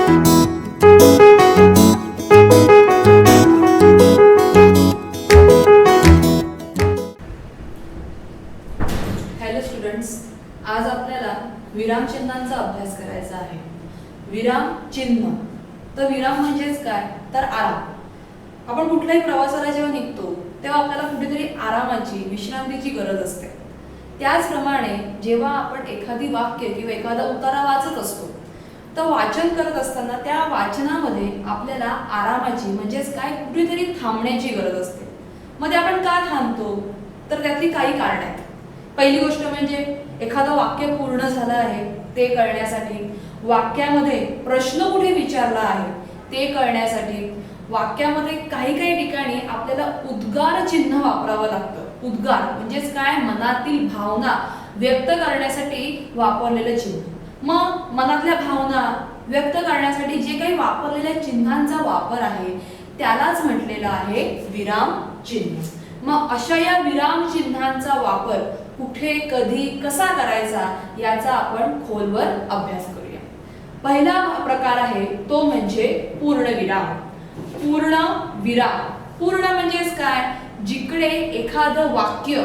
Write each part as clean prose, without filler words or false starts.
Hello students, आज आपल्याला विराम चिन्हांचा अभ्यास करायचा आहे. विराम चिन्ह तर विराम म्हणजेच काय तर आराम. आपण कुठल्याही प्रवासाला जेव्हा निघतो तेव्हा आपल्याला कुठेतरी आरामाची विश्रांतीची गरज असते. त्याचप्रमाणे जेव्हा आपण एखादी वाक्य किंवा एखादा उतारा वाचत असतो तर वाचन करत असताना त्या वाचनामध्ये आपल्याला आरामाची म्हणजेच काय कुठेतरी थांबण्याची गरज असते. मग ते आपण का थांबतो तर त्यातली काही कारणे आहेत. पहिली गोष्ट म्हणजे एखादं वाक्य पूर्ण झालं आहे ते कळण्यासाठी, वाक्यामध्ये प्रश्न कुठे विचारला आहे ते कळण्यासाठी, वाक्यामध्ये काही काही ठिकाणी आपल्याला उद्गार चिन्ह वापरावं लागतं. उद्गार म्हणजेच काय मनातील भावना व्यक्त करण्यासाठी वापरलेलं चिन्ह. मग मनातल्या भावना व्यक्त करण्यासाठी जे काही वापरलेल्या चिन्हांचा वापर आहे त्यालाच म्हटलेलं आहे विराम चिन्ह. मग अशा या विराम चिन्हांचा वापर कुठे कधी कसा करायचा याचा आपण खोलवर अभ्यास करूया. पहिला प्रकार आहे तो म्हणजे पूर्णविराम. पूर्णविराम पूर्ण म्हणजेच काय जिकडे एखादं वाक्य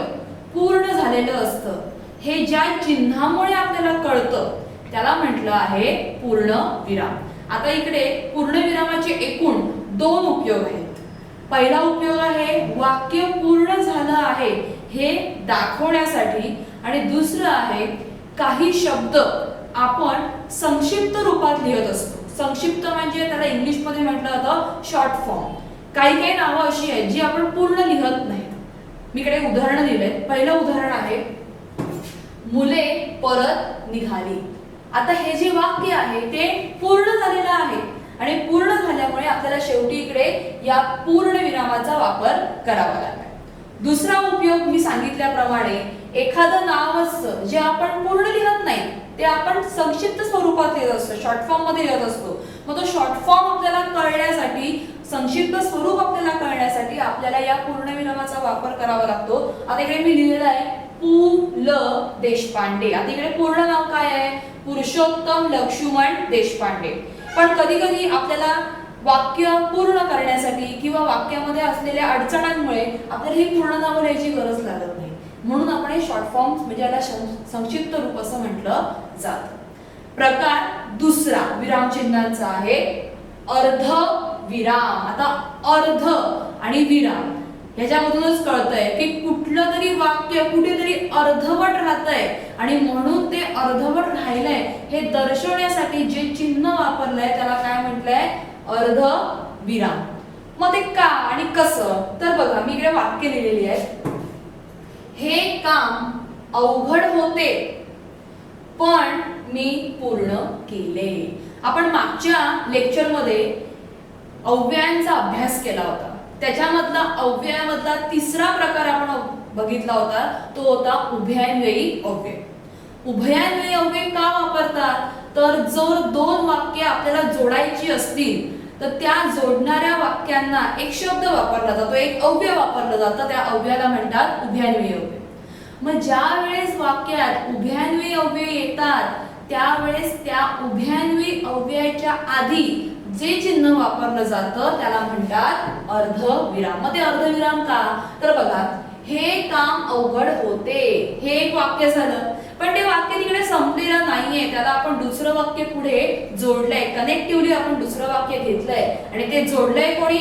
पूर्ण झालेलं असतं हे ज्या चिन्हामुळे आपल्याला कळतं त्याला म्हटलं आहे पूर्णविराम. आता इकडे पूर्णविरामाचे एकूण दोन उपयोग आहेत. पहिला उपयोग आहे वाक्य पूर्ण झालं आहे हे दाखवण्यासाठी आणि दुसरं आहे काही शब्द आपण संक्षिप्त रूपात लिहित असतो. संक्षिप्त म्हणजे त्याला इंग्लिश मध्ये म्हटलं जातं शॉर्ट फॉर्म. काही काही नावं अशी आहेत जी आपण पूर्ण लिहत नाही. मी इकडे उदाहरण दिले. पहिलं उदाहरण आहे मुले परत निघाली. आता हे जे वाक्य आहे ते पूर्ण झालेलं आहे आणि पूर्ण झाल्यामुळे आपल्याला शेवटी इकडे या पूर्ण विरामाचा वापर करावा लागला. दुसरा उपयोग मी सांगितल्याप्रमाणे एखादं नाव असतं जे आपण पूर्ण लिहत नाही ते आपण संक्षिप्त स्वरूपात लिहित असतो, शॉर्ट फॉर्म मध्ये लिहित असतो. मग तो शॉर्ट फॉर्म आपल्याला कळण्यासाठी, संक्षिप्त स्वरूप आपल्याला कळण्यासाठी आपल्याला या पूर्णविरामाचा वापर करावा लागतो. आता इकडे मी लिहिलेलं आहे पु ल देशपांडे. आता इकडे पूर्ण नाव काय आहे पुरुषोत्तम लक्ष्मण देशपांडे. पण कधी कधी आपल्याला वाक्य पूर्ण करण्यासाठी किंवा वाक्यामध्ये असलेल्या अडचणांमुळे आपल्याला ही पूर्ण नावं लिहायची गरज लागत नाही. म्हणून आपण हे शॉर्ट फॉर्म म्हणजे याला संक्षिप्त रूप असं म्हटलं जातं. प्रकार दुसरा विराम चिन्हांचा आहे अर्ध विराम. आता अर्ध आणि विराम ह्याच्यामधूनच कळतंय की कुठलं तरी वाक्य कुठेतरी अर्धवट राहतंय आणि म्हणून ते अर्धवट राहिलंय हे दर्शवण्यासाठी जे चिन्ह वापरलंय त्याला काय म्हटलंय अर्ध विराम. मग ते का आणि कसं तर बघा मी इकडे वाक्य लिहिलेली आहेत. हे काम अवघड होते पण मी पूर्ण केले. आपण मागच्या लेक्चरमध्ये अव्ययांचा अभ्यास केला होता. त्याच्यामधला अव्ययामधला तिसरा प्रकार आपण बघितला होता तो होता उभयान्वयी अव्यय. उभयान्वयी अव्यय का वापरतात तर जर दोन वाक्य आपल्याला जोडायची असतील तर त्या जोडणाऱ्या वाक्यांना एक शब्द वापरला जातो, एक अव्यय वापरलं जातं. त्या अव्ययाला म्हणतात उभयान्वयी अव्यय. मग ज्या वेळेस वाक्यात उभयान्वयी अव्यय येतात त्यावेळेस त्या उभयान्वयी अव्ययाच्या आधी जे चिन्ह वापरलं जातं त्याला म्हणतात अर्धविराम. मग ते अर्धविराम का तर बघा हे काम अवघड होते हे एक वाक्य झालं पण ते वाक्य तिकडे संपलेलं नाहीये. त्याला आपण दुसरं वाक्य पुढे जोडलंय, कनेक्टिव्हली आपण दुसरं वाक्य घेतलंय आणि ते जोडलंय कोणी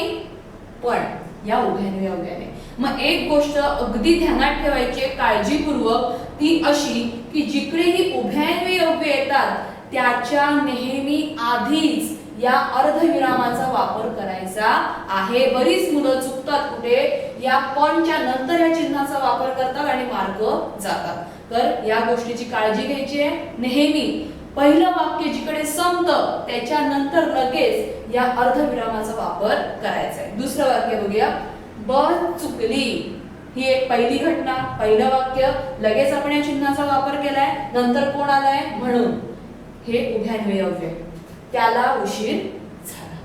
पण या उभयान्वयी अव्ययाने. मग एक गोष्ट अगदी ध्यानात ठेवायची काळजीपूर्वक ती अशी की जिकडेही उभयान्वयी अव्यय येतात त्याच्या नेहमी आधीच या अर्धविरामाचा वापर करायचा आहे. बरीच मुलं चुकतात कुठे या पॉइंटच्या नंतर या चिन्हाचा वापर करतात आणि मार्क जातात. तर या गोष्टीची काळजी घ्यायची आहे. नेहमी पहिलं वाक्य जिकडे संपतं त्याच्यानंतर लगेच या अर्धविरामाचा वापर करायचा आहे. दुसरं वाक्य बघूया बस चुकली. ही एक पहिली घटना, पहिलं वाक्य, लगेच आपण या चिन्हाचा वापर केलाय. नंतर कोण आलाय म्हणून हे उभयान्वयी अव्यय, त्याला उशीर झाला.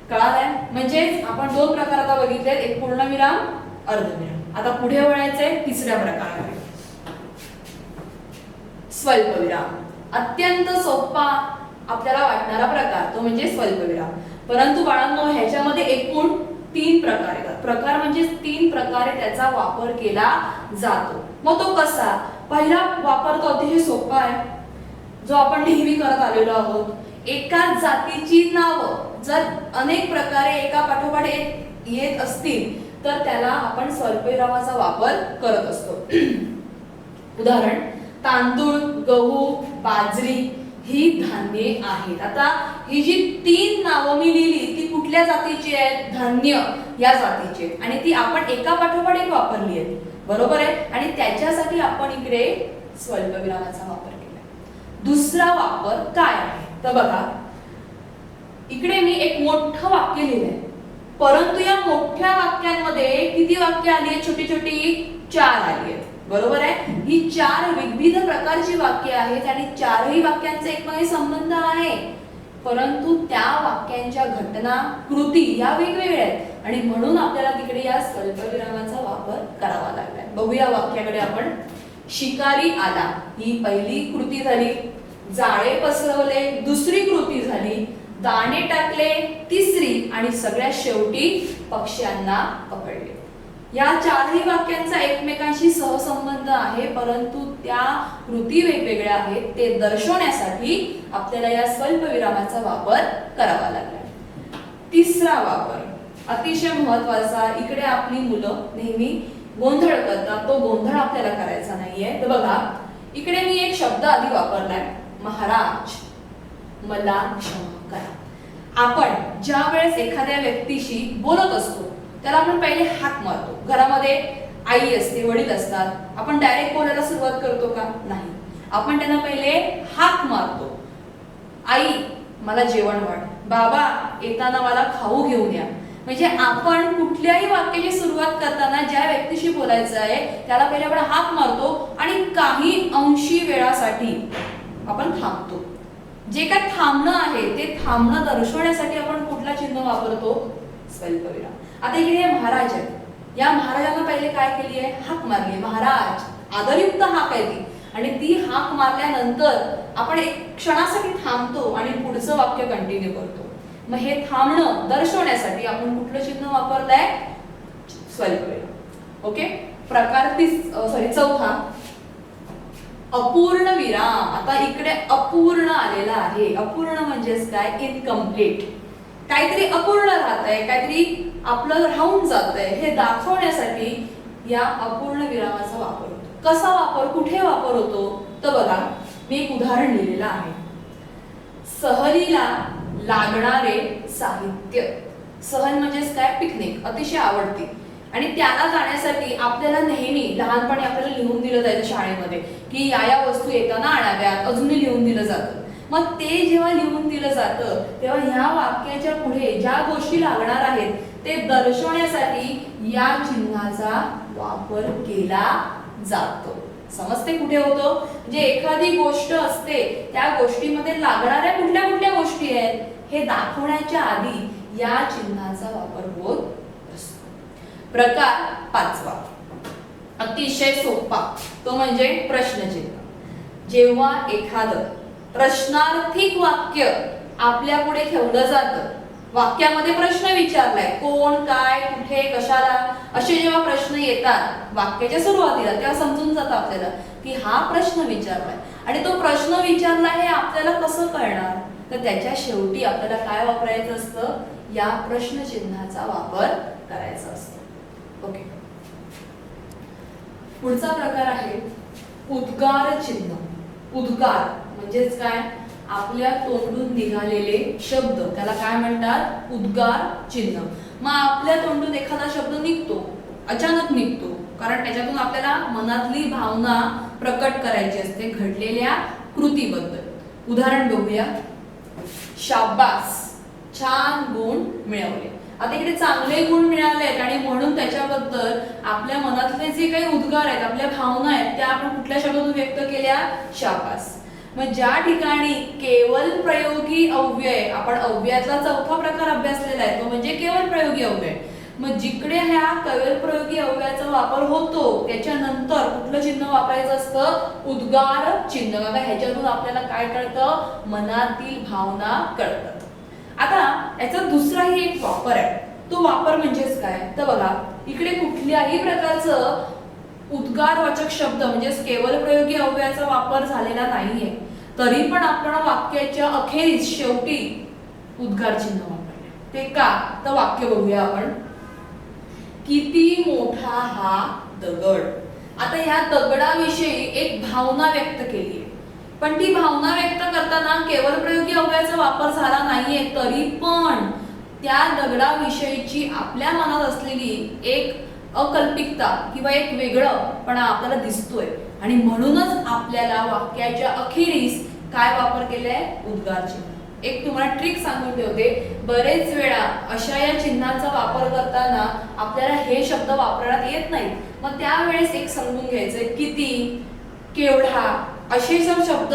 कळालाय? म्हणजेच आपण दोन प्रकार आता बघितले, एक पूर्णविराम अर्धविराम. आता पुढे वळायचंय तिसऱ्या प्रकाराकडे स्वल्पविराम. अत्यंत सोपा आपल्याला वाटणारा प्रकार तो म्हणजे स्वल्पविराम. परंतु बाळांनो ह्याच्यामध्ये एकूण 3 प्रकार येतात. प्रकार म्हणजे 3 प्रकारे त्याचा वापर केला जातो. मग तो कसा? पहिला वापर तो अतिशय सोपा आहे, जो आपण नेहमी करत आलेलो आहोत. एकाच जातीची नावं जर अनेक प्रकारे एका पाठोपाठ येत असतील तर त्याला आपण स्वल्पविरामाचा वापर करत असतो. उदाहरण, तांदूळ, गहू, बाजरी ही धान्ये आहेत. आता ही जी 3 नावं मी लिहिली ती कुठल्या जातीची आहेत? धान्य या जातीची आहेत आणि ती आपण एका पाठोपाठ एक वापरली आहे, बरोबर आहे. आणि त्याच्यासाठी आपण इकडे स्वल्पविरामाचा वापर केला. दुसरा वापर काय आहे तर बघा, इकडे मी एक मोठं वाक्य लिहिलंय, परंतु या मोठ्या वाक्यांमध्ये किती वाक्य आली आहेत? छोटी छोटी 4 आली आहेत, बरोबर आहे. ही 4 विविध प्रकारची वाक्य आहेत आणि 4ही वाक्यांचा एकमेकांशी संबंध आहे, परंतु त्या वाक्यांच्या घटना, कृती या वेगवेगळ्या आहेत आणि म्हणून आपल्याला तिकडे या स्वल्पविरामाचा वापर करावा लागलाय. बघूया वाक्याकडे आपण. शिकारी आला ही पहिली कृती झाली, जाळे पसरवले दुसरी कृती झाली, दाणे टाकले तिसरी आणि सगळ्यात शेवटी पक्ष्यांना पकडले. या 4ही वाक्यांचा एकमेकांशी सहसंबंध आहे, परंतु त्या कृती वेगवेगळ्या आहेत. ते दर्शवण्यासाठी आपल्याला या स्वल्पविरामाचा वापर करावा लागला. तिसरा वापर अतिशय महत्वाचा. इकडे आपली मुलं नेहमी गोंधळ करतात, तो गोंधळ आपल्याला करायचा नाहीये. तर बघा, इकडे मी एक शब्द आधी वापरलाय, महाराज मला क्षमा करा. आपण ज्या वेळेस एखाद्या व्यक्तीशी बोलत असतो त्याला आपण पहिले हाक मारतो. घरामध्ये आई असते, वडील असतात, आपण डायरेक्ट बोलायला सुरुवात करतो का? नाही. आपण त्यांना पहिले हाक मारतो. आई मला जेवण वाढ, बाबा येताना मला खाऊ घेऊन या. म्हणजे आपण कुठल्याही वाक्याची सुरुवात करताना ज्या व्यक्तीशी बोलायचं आहे त्याला पहिले आपण हाक मारतो आणि काही अंशी वेळासाठी आपण थांबतो. जे काय थांबणं आहे ते थांबणं दर्शवण्यासाठी आपण कुठला चिन्ह वापरतो? स्वल्पविराम. आता इकडे महाराज आहेत, या महाराजांना पहिले काय केली आहे? हाक मारली. महाराज आदरयुक्त हाक आहे ती, आणि ती हाक मारल्यानंतर आपण एक क्षणासाठी थांबतो आणि पुढचं वाक्य कंटिन्यू करतो. मग हे थांबणं दर्शवण्यासाठी आपण कुठलं चिन्ह वापरलंय? स्वल्पविराम. ओके. प्रकार चौथा, अपूर्ण विराम. आता इकडे अपूर्ण आलेला आहे. अपूर्ण म्हणजेच काय? इनकम्प्लीट. काहीतरी अपूर्ण राहतंय, काहीतरी आपलं राहून जातंय, हे दाखवण्यासाठी या अपूर्ण विरामाचा वापर होतो. कसा वापर, कुठे वापर होतो तर बघा, मी एक उदाहरण लिहिलेलं आहे. सहलीला लागणारे साहित्य. सहल म्हणजेच काय? पिकनिक. अतिशय आवडती आणि त्याला जाण्यासाठी आपल्याला नेहमी लहानपणी आपल्याला लिहून दिलं जायचं शाळेमध्ये की या वस्तू येताना आणाव्यात, अजूनही लिहून दिलं जातं. मग ते जेव्हा लिहून दिलं जातं तेव्हा ह्या वाक्याच्या पुढे ज्या गोष्टी लागणार आहेत ते दर्शवण्यासाठी या चिन्हाचा वापर केला जातो. समजते कुठे होतो? म्हणजे एखादी गोष्ट असते, त्या गोष्टीमध्ये लागणाऱ्या कुठल्या कुठल्या गोष्टी आहेत हे दाखवण्याच्या आधी या चिन्हाचा वापर होत असतो. प्रकार पाचवा अतिशय सोपा, तो म्हणजे प्रश्नचिन्ह. जेव्हा एखादं प्रश्नार्थी वाक्य आपल्या पुढे ठेवलं जातं, वाक्यामध्ये प्रश्न विचारलाय, कोण, काय, कुठे, कशाला, असे जेव्हा प्रश्न येतात वाक्याच्या सुरुवातीला तेव्हा समजून जातं आपल्याला की हा प्रश्न विचारलाय. आणि तो प्रश्न विचारला हे आपल्याला कसं कळणार? तर त्याच्या शेवटी आपल्याला काय वापरायचं असतं? या प्रश्नचिन्हाचा वापर करायचा असतो. ओके. पुढचा प्रकार आहे उद्गार चिन्ह. उद्गार म्हणजेच काय? आपल्या तोंडून निघालेले शब्द, त्याला काय म्हणतात? उद्गार चिन्ह. मग आपल्या तोंडून एखादा शब्द निघतो, अचानक निघतो, कारण त्याच्यातून आपल्याला मनातली भावना प्रकट करायची असते घडलेल्या कृतीबद्दल. उदाहरण बघूया. शाबास, छान गुण मिळवले. आता इकडे चांगले गुण मिळाले आहेत आणि म्हणून त्याच्याबद्दल आपल्या मनातले जे काही उद्गार आहेत, आपल्या भावना आहेत, त्या आपण कुठल्या शब्दातून व्यक्त केल्या? शाबास. मग ज्या ठिकाणी केवल प्रयोगी अव्यय, आपण अव्ययाचा चौथा प्रकार अभ्यासलेला आहे, तो म्हणजे केवल प्रयोगी अव्यय. मग जिकडे ह्या कवेलप्रयोगी अवयवाचा वापर होतो त्याच्यानंतर कुठलं चिन्ह वापरायचं असतं? उद्गार चिन्ह. बघा ह्याच्यातून आपल्याला काय कळतं? मनातील भावना कळतात. आता याचा दुसराही एक वापर आहे. तो वापर म्हणजेच काय? तर बघा इकडे कुठल्याही प्रकारचं उद्गारवाचक शब्द म्हणजेच केवल प्रयोगी अवयवाचा वापर झालेला नाहीये, तरी पण आपण वाक्याच्या अखेरीस शेवटी उद्गार चिन्ह वापरले. ते का? तर वाक्य बघूया आपण. किती मोठा हा दगड. आता ह्या दगडाविषयी एक भावना व्यक्त केली आहे, पण ती भावना व्यक्त करताना केवल प्रयोगी अवयवाचा वापर झाला नाहीये, तरी पण त्या दगडाविषयीची आपल्या मनात असलेली एक अकल्पिकता किंवा एक वेगळंपणा आपल्याला दिसतोय आणि म्हणूनच आपल्याला वाक्याच्या अखेरीस काय वापर केलाय? उद्गार चिन्ह. एक तुम्हाला ट्रिक सांगून ठेवते, बरेच वेळा अशा या चिन्हांचा वापर करताना आपल्याला हे शब्द वापरण्यात येत नाहीत. मग त्यावेळेस एक समजून घ्यायचंय, किती, केवढा असे जर शब्द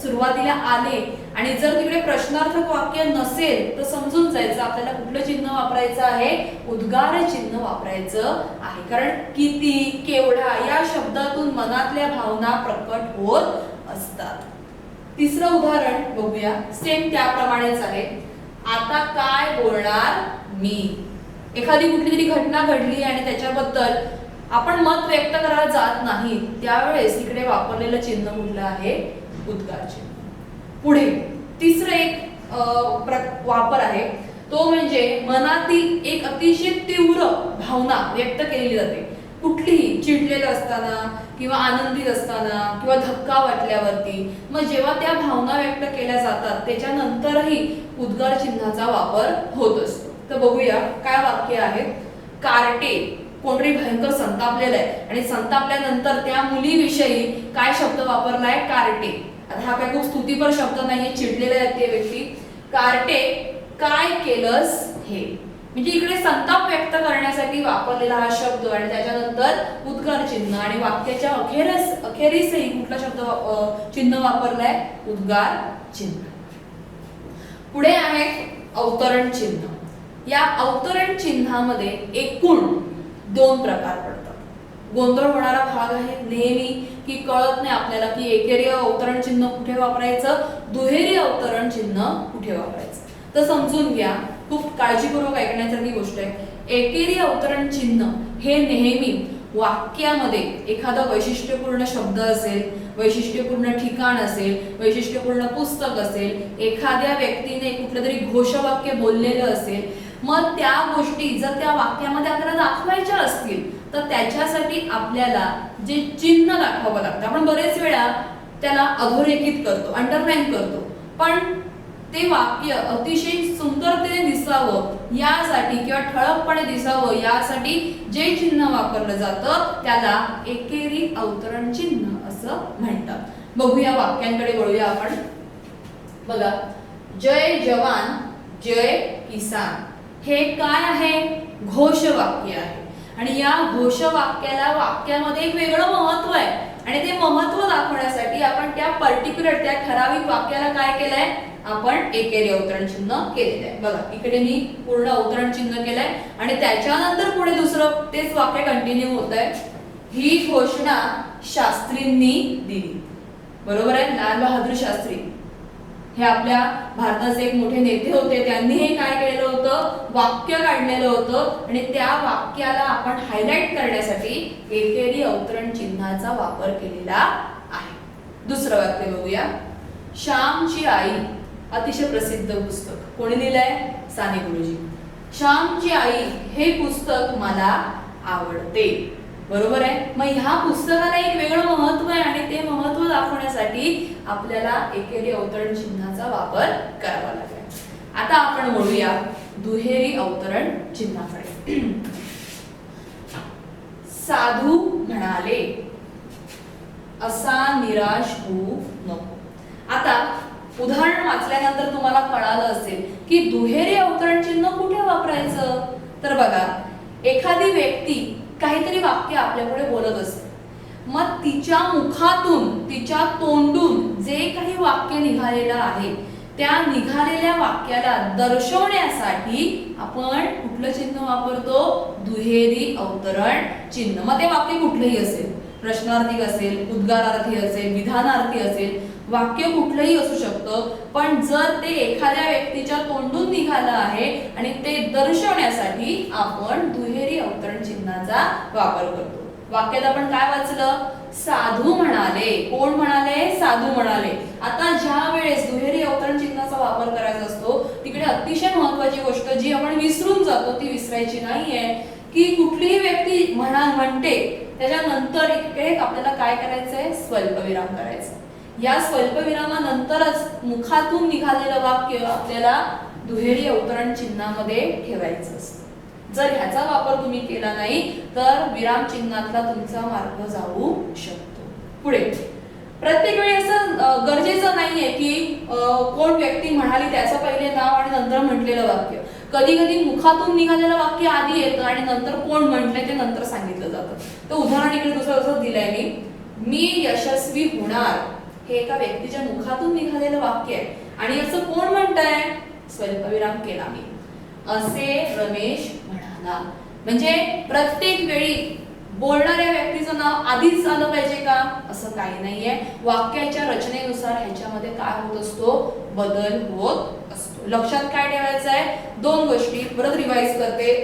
सुरुवातीला आले आणि जर तिकडे प्रश्नार्थक वाक्य नसेल तर समजून जायचं आपल्याला कुठलं चिन्ह वापरायचं आहे? उद्गार चिन्ह वापरायचं आहे. कारण किती, केवढा या शब्दातून मनातल्या भावना प्रकट होत असतात. तिसरं उदाहरण बघूया, सेम त्याप्रमाणेच आहे. आता काय बोलणार मी. एखादी कुठली तरी घटना घडली आणि त्याच्याबद्दल आपण मत व्यक्त करायला जात नाही, त्यावेळेस इकडे वापरलेलं चिन्ह कुठलं आहे? उद्गार चिन्ह. पुढे तिसरं एक वापर आहे, तो म्हणजे मनातील एक अतिशय तीव्र भावना व्यक्त केली जाते. कुठलीही चिडलेलं असताना किंवा आनंदित असताना किंवा धक्का वाटल्यावरती, मग जेव्हा त्या भावना व्यक्त केल्या जातात त्याच्यानंतरही उद्गार चिन्हाचा वापर होत असतो. तर बघूया काय वाक्य आहे. कार्टे. कोणतरी भयंकर संतापलेलं आहे आणि संतापल्यानंतर त्या मुलीविषयी काय शब्द वापरलाय? कार्टे. आता हा काय खूप स्तुतीपर शब्द नाहीये, चिडलेला आहे ते व्यक्ती. कार्टे, काय केलंस हे. म्हणजे इकडे संताप व्यक्त करण्यासाठी वापरलेला हा शब्द आणि त्याच्यानंतर उद्गार चिन्ह आणि वाक्याच्या अखेरीसही कुठला शब्द चिन्ह वापरलाय? उद्गार चिन्ह. पुढे आहे अवतरण चिन्ह. या अवतरण चिन्हामध्ये एकूण 2 प्रकार पडतात. गोंधळ होणारा भाग आहे नेहमी की कळत नाही आपल्याला की एकेरी अवतरण चिन्ह कुठे वापरायचं, दुहेरी अवतरण चिन्ह कुठे वापरायचं. तर समजून घ्या, खूप काळजीपूर्वक ऐकण्यासारखी गोष्ट आहे. एकेरी अवतरण चिन्ह हे नेहमी वाक्यामध्ये एखादा वैशिष्ट्यपूर्ण शब्द असेल, वैशिष्ट्यपूर्ण ठिकाण असेल, वैशिष्ट्यपूर्ण पुस्तक असेल, एखाद्या व्यक्तीने कुठलं तरी घोषवाक्य बोललेलं असेल, मग त्या गोष्टी जर त्या वाक्यामध्ये आपल्याला दाखवायच्या असतील तर त्याच्यासाठी आपल्याला जे चिन्ह दाखवावं लागतं. आपण बरेच वेळा त्याला अधोरेखित करतो, अंडरलाईन करतो, पण ते वाक्य अतिशय सुंदरतेने दिसावं यासाठी किंवा ठळकपणे दिसावं यासाठी जे चिन्ह वापरलं जातं त्याला एकेरी अवतरण चिन्ह असं म्हणतात. बघूया वाक्यांकडे वळूया आपण. बघा, जय जवान जय किसान हे काय आहे? घोषवाक्य आहे आणि या घोषवाक्याला वाक्यामध्ये एक वेगळं महत्व आहे आणि ते महत्व दाखवण्यासाठी आपण त्या पर्टिक्युलर त्या ठराविक वाक्याला काय केलंय? आपण एकेरी अवतरण चिन्ह केलेलं आहे. बघा इकडे मी पूर्ण अवतरण चिन्ह केलंय आणि त्याच्यानंतर पुढे दुसरं तेच वाक्य कंटिन्यू होत आहे. ही घोषणा शास्त्रींनी दिली. बरोबर आहे, लाल बहादूर शास्त्री हे आपल्या भारताचे एक मोठे नेते होते. त्यांनी हे काय केलेलं होतं? वाक्य काढलेलं होतं आणि त्या वाक्याला आपण हायलाइट करण्यासाठी एकेरी अवतरण चिन्हाचा वापर केलेला आहे. दुसरं वाक्य बघूया. श्यामची आई, अतिशय प्रसिद्ध पुस्तक. कोणी लिहिलंय? साने गुरुजी. श्यामची आई हे पुस्तक मला आवडते. बरोबर आहे. मग ह्या पुस्तकाला एक वेगळं महत्व आहे आणि ते महत्व दाखवण्यासाठी आपल्याला एकेरी अवतरण चिन्हाचा वापर करावा लागेल. आता आपण बोलूया दुहेरी अवतरण चिन्हाकडे. साधू म्हणाले, असा निराश होऊ नको. आता उदाहरण वाचल्यानंतर तुम्हाला कळालं असेल की दुहेरी अवतरण चिन्ह कुठे वापरायचं. तर बघा, एखादी व्यक्ती काहीतरी वाक्य आपल्यापुढे बोलत असते, मग तिच्या मुखातून तिच्या तोंडून जे काही वाक्य निघालेलं आहे त्या निघालेल्या वाक्याला दर्शवण्यासाठी आपण कुठलं चिन्ह वापरतो? दुहेरी अवतरण चिन्ह. मग ते वाक्य कुठलंही असेल, प्रश्नार्थी असेल, उद्गारार्थी असेल, विधानार्थी असेल, वाक्य कुठलंही असू शकतं, पण जर ते एखाद्या व्यक्तीच्या तोंडून निघालं आहे आणि ते दर्शवण्यासाठी आपण दुहेरी अवतरण चिन्हाचा वापर करतो. वाक्यात आपण काय वाचलं? साधू म्हणाले. कोण म्हणाले? साधू म्हणाले. आता ज्या वेळेस दुहेरी अवतरण चिन्हाचा वापर करायचा असतो तिकडे अतिशय महत्त्वाची गोष्ट जी आपण विसरून जातो ती विसरायची नाहीये की कुठलीही व्यक्ती म्हणते त्याच्यानंतर इकडे आपल्याला काय करायचंय? स्वल्पविराम करायचं. या स्वल्पविरामानंतरच मुखातून निघालेलं वाक्य आपल्याला दुहेरी अवतरण चिन्हामध्ये ठेवायचं असतं. जर ह्याचा वापर तुम्ही केला नाही तर विराम चिन्हातला तुमचा मार्ग जाऊ शकतो. पुढे प्रत्येक वेळी असं गरजेचं नाहीये की कोण व्यक्ती म्हणाली त्याचं पहिले नाव आणि नंतर म्हटलेलं वाक्य. कधी कधी मुखातून निघालेलं वाक्य आधी येतं आणि नंतर कोण म्हटलंय ते नंतर सांगितलं जातं. तर उदाहरण इकडे दुसरं दिलंय मी यशस्वी होणार. हे एका व्यक्तीच्या मुखातून निघालेलं वाक्य आहे आणि असं कोण म्हणतंय? स्वल्पविराम केला मी, असे रमेश म्हणाला. म्हणजे प्रत्येक वेळी बोलणाऱ्या व्यक्तीचं नाव आधीच आलं पाहिजे का? असं काही नाहीये. वाक्याच्या रचनेनुसार ह्याच्यामध्ये काय होत असतो? बदल होत असतो. लक्षात काय ठेवायचं आहे? दोन गोष्टी परत रिवाइज करते.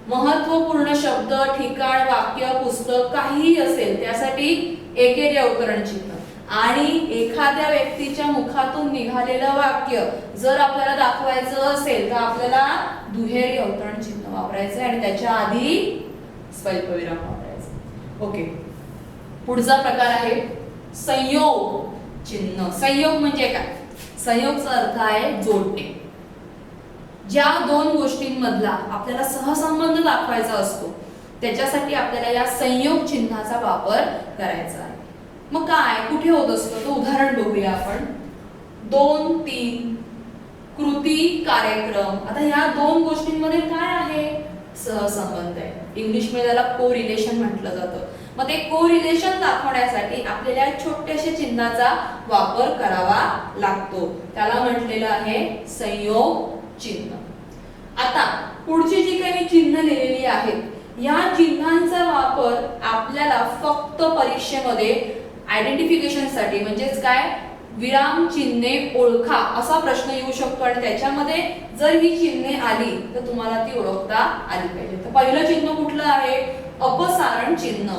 महत्वपूर्ण शब्द, ठिकाण, वाक्य, पुस्तक काहीही असेल त्यासाठी एकेरी अवतरण चिन्ह आणि एखाद्या व्यक्तीच्या मुखातून निघालेलं वाक्य जर आपल्याला दाखवायचं असेल तर आपल्याला दुहेरी अवतरण चिन्ह वापरायचं आणि त्याच्या आधी स्वल्पविराम वापरायचं. ओके, पुढचा प्रकार आहे संयोग चिन्ह. संयोग म्हणजे काय? संयोगचा अर्थ आहे जोडणे. ज्या दोन गोष्टींमधला आपल्याला सहसंबंध दाखवायचा असतो त्याच्यासाठी आपल्याला या संयोग चिन्हाचा वापर करायचा आहे. मग काय कुठे होत असतो तो उदाहरण बघूया आपण. 2, 3 कृती, कार्यक्रम. आता ह्या दोन गोष्टींमध्ये काय आहे? सहसंबंध आहे. इंग्लिश मध्ये त्याला को रिलेशन म्हटलं जातं. मग ते को रिलेशन दाखवण्यासाठी आपल्याला छोट्याशा चिन्हाचा वापर करावा लागतो. त्याला म्हटलेलं आहे संयोग चिन्ह. आता पुढची जी काही चिन्ह लिहिलेली आहेत या चिन्हांचा वापर आपल्याला फक्त परीक्षेमध्ये आयडेंटिफिकेशन साठी म्हणजेच काय विराम चिन्हे ओळखा असा प्रश्न येऊ शकतो आणि त्याच्यामध्ये जर ही चिन्हे आली तर तुम्हाला ती ओळखता आली पाहिजे. तर पहिलं चिन्ह कुठलं आहे? अपसारण चिन्ह.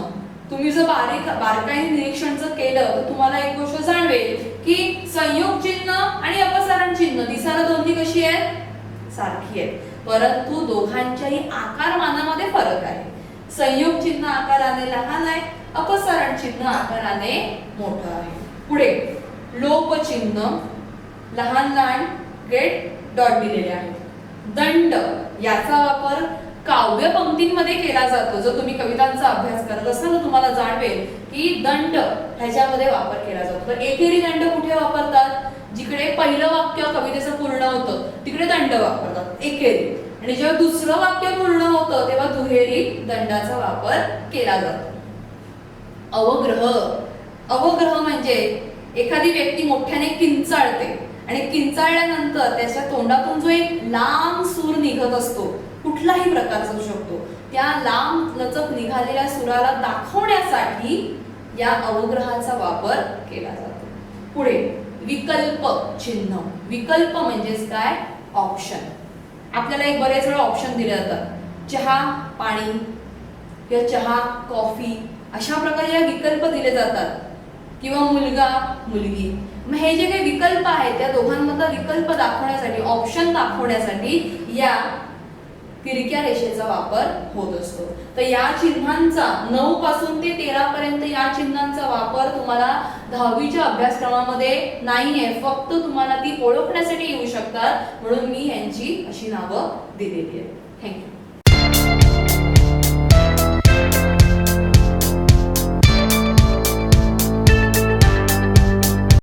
तुम्ही जर बारकाईने निरीक्षण जर केलं तर तुम्हाला एक गोष्ट जाणवेल की संयोग चिन्ह आणि अपसारण चिन्ह दिसायला दोन्ही कशी आहेत? सारखी आहेत, परंतु दोघांच्याही आकारमानामध्ये फरक आहे. संयोग चिन्ह आकाराने लहान आहे, अपसारण चिन्ह आकाराने मोठं आहे. पुढे लोप चिन्ह, लहान लहान गेट डॉट दिलेले आहेत. दंड याचा वापर काव्य पंक्तींमध्ये केला जातो. जर तुम्ही कवितांचा अभ्यास करत असाल तर तुम्हाला जाणवेल की दंड ह्याच्यामध्ये वापर केला जातो. तर एकेरी दंड कुठे वापरतात? जिकडे पहिलं वाक्य कवितेचं पूर्ण होतं तिकडे दंड वापरतात एकेरी, आणि जेव्हा दुसरं वाक्य पूर्ण होतं तेव्हा दुहेरी दंडाचा वापर केला जातो. अवग्रह. अवग्रह म्हणजे एखादी व्यक्ती मोठ्याने किंचाळते आणि किंचाळल्यानंतर त्याच्या तोंडातून जो एक लांब सूर निघत असतो, कुठलाही प्रकारचा असू शकतो, त्या लांब लचक निघालेल्या सुराला दाखवण्यासाठी या अवग्रहाचा वापर केला जातो. पुढे विकल्प चिन्ह. विकल्प म्हणजेच काय? ऑप्शन. आपल्याला एक बरेच वेळा ऑप्शन दिले जातात. चहा, पाणी किंवा चहा, कॉफी अशा प्रकारे या विकल्प दिले जातात किंवा मुलगा, मुलगी. मग हे जे काही विकल्प आहेत त्या दोघांमधला विकल्प दाखवण्यासाठी, ऑप्शन दाखवण्यासाठी या तिरक्या रेषेचा वापर होत असतो. तर या चिन्हांचा 9 पासून ते 13 पर्यंत या चिन्हांचा वापर तुम्हाला 10वीच्या अभ्यासक्रमामध्ये नाहीये, फक्त तुम्हाला ती ओळखण्यासाठी येऊ शकतात, म्हणून मी यांची अशी नावं दिलेली आहेत. थँक्यू.